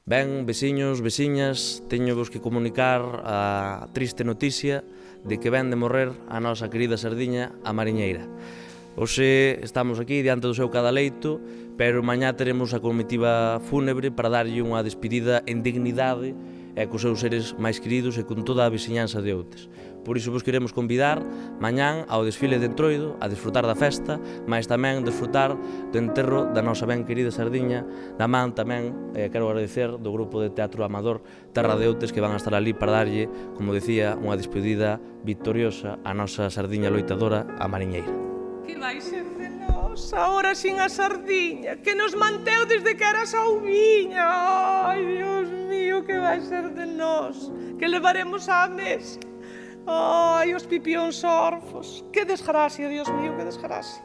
Ben, veciños, veciñas, teño vos que comunicar a triste noticia de que ven de morrer a nosa querida sardiña, a mariñeira. Hoxe estamos aquí diante do seu cadaleito, pero mañá teremos a comitiva fúnebre para darlle unha despedida en dignidade e cos seus seres máis queridos e con toda a veciñanza de Outes. Por iso vos queremos convidar mañán ao desfile de Entroido, a disfrutar da festa, mas tamén disfrutar do enterro da nosa ben querida sardiña, da man tamén, quero agradecer, do grupo de teatro amador Terra de Outes que van a estar ali para darlle, como decía, unha despedida victoriosa a nosa sardiña loitadora, a mariñeira. Que vai ser de nós, agora sin a sardiña, que nos manteu desde que era sauviña. Ai, Dios mío, que vai ser de nós, que levaremos á mesa. Ai, os pipións orfos, que desgracia, Dios mío, que desgracia.